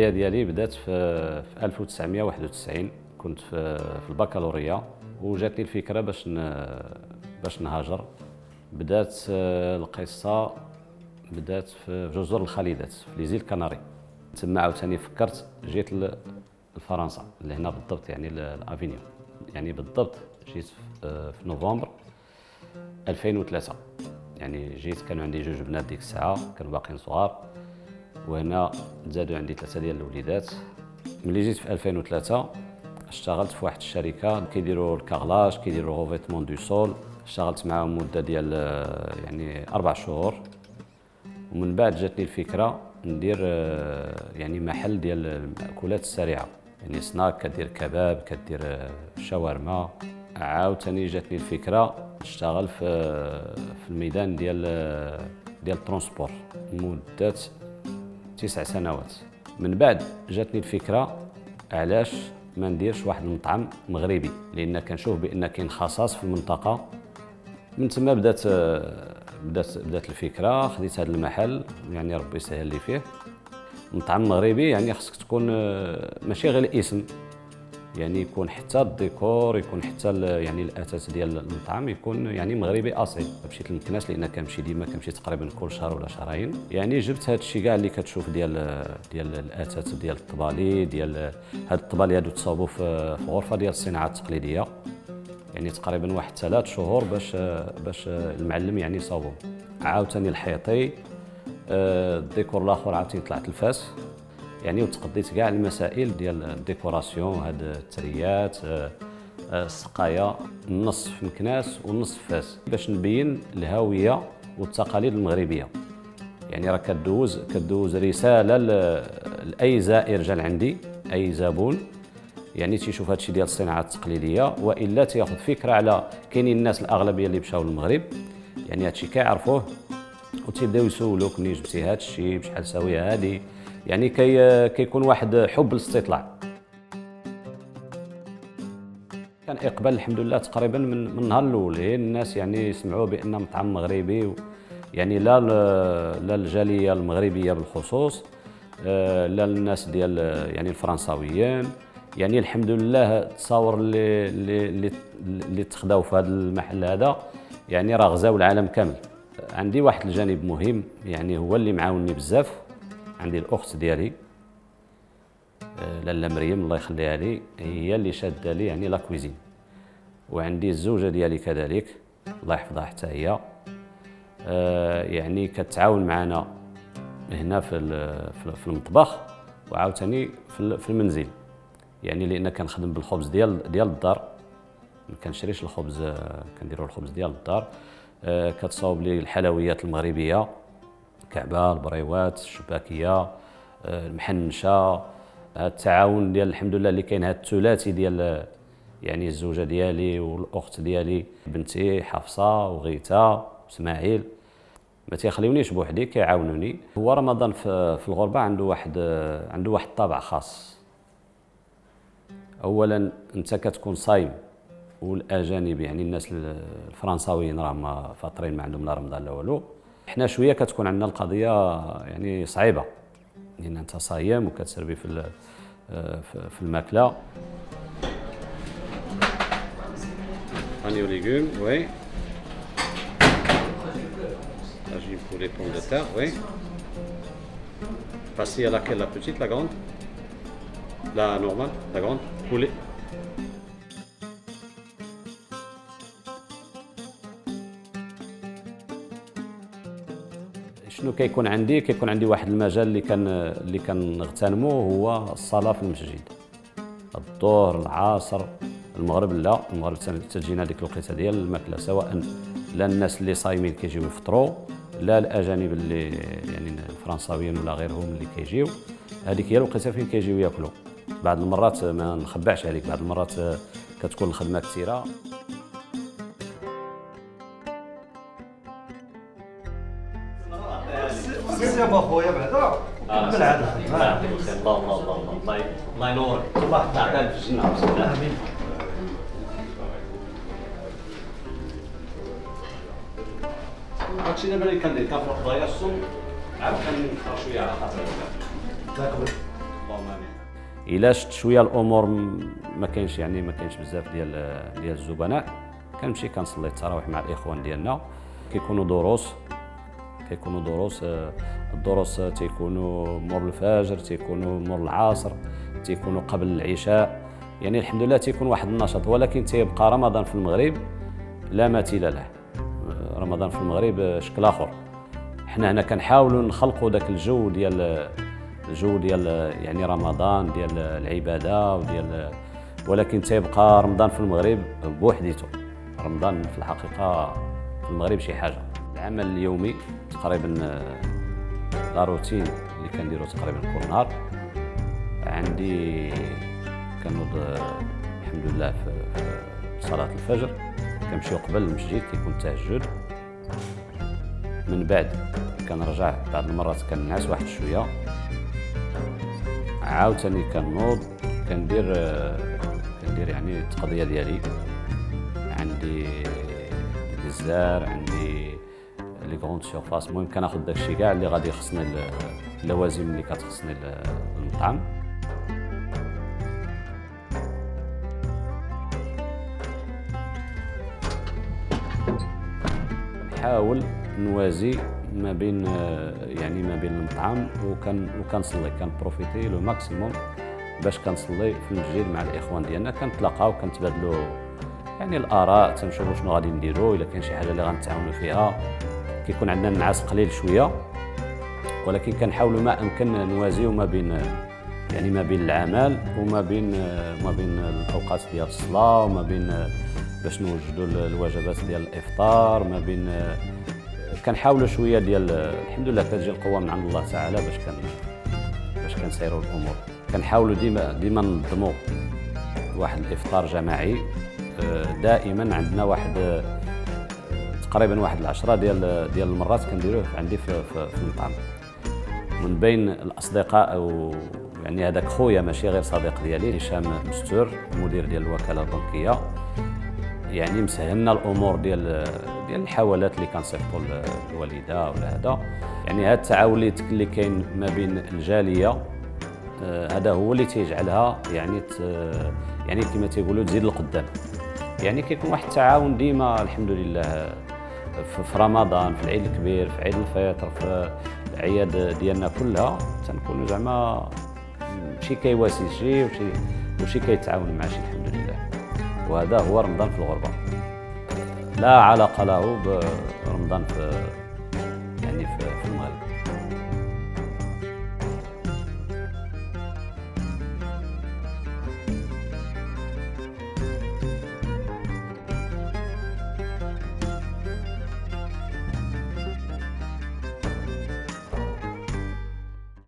البدايه ديالي بدات في 1991. كنت في البكالوريا وجاتني الفكره باش نهاجر. بدات القصه بدات في جزر الخليدات في ليزيل كناري. تما عاوتاني فكرت جيت لفرنسا لهنا بالضبط، يعني لافينيون. يعني بالضبط جيت في نوفمبر 2003. يعني جيت كانوا عندي جوج بنات ديك الساعه كانوا باقيين صغار، وهنا زادوا عندي 3 ديال الوليدات. ملي جيت في 2003 اشتغلت في واحد الشركه كيديروا الكارلاج، كيديروا روفيتمون دو سول. اشتغلت معاهم مده ديال يعني 4 شهور، ومن بعد جاتني الفكره ندير يعني محل ديال المأكولات السريعه، يعني سناك، كدير كباب، كدير شاورما. عاوتاني جاتني الفكره نشتغل في الميدان ديال الترونسبور مده 9 سنوات. من بعد جاتني الفكره علاش ما نديرش واحد المطعم مغربي، لان كنشوف بان كاين خصاص في المنطقه. من تما بدات الفكره. خديت هذا المحل، يعني ربي يسهل لي فيه. مطعم مغربي يعني خصك تكون ماشي غير الاسم، يعني يكون حتى الديكور، يكون حتى يعني الاساس ديال المطعم يكون يعني مغربي اصيل. مشيت للمكناس لان كنمشي تقريبا كل شهر ولا شهرين. يعني جبت هذا الشيء كاع اللي كتشوف ديال الاساس ديال الطبالي، ديال هاد الطبالي هادو تصاوبوا في غرفه ديال الصناعه التقليديه. يعني تقريبا واحد 3 شهور باش المعلم يعني يصاوبهم. عاوتاني الحيطي، الديكور الاخر عاوتاني طلعت الفاس. يعني وتقضيت كاع المسائل ديال الديكوراسيون، هاد التريات، السقايه، النص في مكناس والنص في فاس، باش نبين الهويه والتقاليد المغربيه. يعني راه كدوز رساله لاي زائر جا لعندي، اي زبون يعني تيشوف هادشي ديال الصناعه التقليديه، والا تياخذ فكره على كاينين الناس الاغلبيه اللي مشاو للمغرب، يعني هادشي كيعرفوه وتيبداو يسولوك منين جبتي هادشي، بشحال ساويه هادي. يعني كيكون واحد حب الاستطلاع. كان اقبال الحمد لله تقريبا من النهار الاول. الناس يعني سمعوا بان مطعم مغربي، يعني لا الجاليه المغربيه بالخصوص، لا الناس ديال يعني الفرنساويين. يعني الحمد لله التصاور اللي تخداو في هذا المحل هذا يعني راه غزاو العالم كامل. عندي واحد الجانب مهم يعني هو اللي معاونني بزاف. عندي الاخت ديالي لاله مريم الله يخليها لي، هي اللي شاده لي يعني لا كويزين. وعندي الزوجه ديالي كذلك الله يحفظها حتى هي، يعني كتعاون معنا هنا في المطبخ وعاوتاني في المنزل. يعني لان كنخدم بالخبز ديال الدار، ما كنشريش الخبز، كنديروا الخبز ديال الدار. كتصاوب لي الحلويات المغربيه، كعبه، البريوات، الشباكيه، المحنشه. التعاون ديال الحمد لله اللي كاين، هذا الثلاثي ديال يعني الزوجه ديالي والاخت ديالي بنتي حفصه وغيثه واسماعيل، ما تيخليونيش بوحدي، كيعاونوني. هو رمضان في الغربه عنده واحد طابع خاص. اولا انت كتكون صايم، والاجانب يعني الناس الفرنساويين راهم فاطرين ما عندهم لا رمضان لا والو. حنا شويه كتكون عندنا القضيه يعني صعيبه، لان انت صايم وكتسربي في الماكله. انيو ليغوم وي، اجي بور لي بوم دو تير وي. باسي لاكيل، لا بوتيت لا غروند، لا نورمال لا غروند بولي. شنو كيكون عندي واحد المجال اللي كنغتنمو، هو الصلاه في المسجد. الظهر، العصر، المغرب لا، المغرب تجينا ديك الوقيته ديال الماكله، سواء لا الناس اللي صايمين كيجيو يفطروا، لا الاجانب اللي يعني الفرنساويين ولا غيرهم اللي كيجيو. هذيك هي الوقيته فين كيجيو ياكلوا. بعض المرات ما نخبعش عليك، بعض المرات كتكون الخدمه كثيره. سير اخويا بعدا كمل عاد الخدمه. الله ينورك، الله يعطيك في الجنه. امين. هادشي دابا اللي كندير كنفرق ضياع السم، عاد كنخرج شويه على خاطر تاكل. اللهم الا شفت شويه الامور ما كاينش بزاف ديال الزبناء، كنمشي كنصلي التراويح مع الاخوان ديالنا. كيكونوا دروس، الدروس تيكونوا مور الفجر، تيكونوا مور العصر، تيكونوا قبل العشاء. يعني الحمد لله تيكون واحد النشاط، ولكن تيبقى رمضان في المغرب لا مثيل له. رمضان في المغرب شكل اخر. حنا هنا كنحاولوا نخلقوا داك الجو ديال يعني رمضان ديال العباده ولكن تيبقى رمضان في المغرب بوحديته. رمضان في الحقيقه في المغرب شي حاجه. العمل اليومي تقريبا لا روتين اللي كنديرو تقريبا كل نهار. عندي كنوض الحمد لله في صلاه الفجر، كنمشيو قبل المسجد كيكون التهجد. من بعد كنرجع بعض المرات كنعس واحد شويه، عاوتاني كنوض كندير يعني التقضيه ديالي. عندي الزار، عندي لي كروند سيرفاس، المهم كناخذ داكشي كاع اللي غادي يخصني، اللوازم اللي كتخصني المطعم. نحاول نوازي ما بين المطعم وكنصلي، كنبروفيتي لو ماكسيموم باش كنصلي في المسجد مع الاخوان ديالنا. كنتلاقاو كنتبادلوا يعني الاراء، تنشوفوا شنو غادي نديروا، الا كاين شي حاجه اللي غنتعاونوا فيها. كيكون عندنا النعاس قليل شويه، ولكن كنحاولوا ما امكن نوازيو ما بين العمل وما بين الاوقات ديال الصلاه، وما بين باش نوجدوا الوجبات ديال الافطار، ما بين كنحاولوا شويه ديال الحمد لله كتجي القوه من عند الله تعالى باش كنسيروا الامور. كنحاولوا ديما ننظموا واحد الافطار جماعي. دائما عندنا واحد تقريبا واحد 10 ديال المرات كنديروه عندي في المطعم. من بين الاصدقاء او يعني هذاك خويا ماشي غير صديق ديالي، هشام مستور المدير ديال الوكاله البنكيه، يعني مسهلنا الامور ديال الحوالات اللي كنصيفطوا للوالده ولا هذا. يعني هذا التعاون اللي كاين ما بين الجاليه، هذا هو اللي تيجعلها يعني كما تيقولوا تزيد لقدام. يعني كيكون واحد التعاون ديما الحمد لله في رمضان، في العيد الكبير، في عيد الفطر، في الاعياد ديالنا كلها تنكونوا زعما شي كيواسي شي وشي كيتعاون مع شي الحمد لله. وهذا هو رمضان في الغربه، لا علاقه له برمضان في المغرب.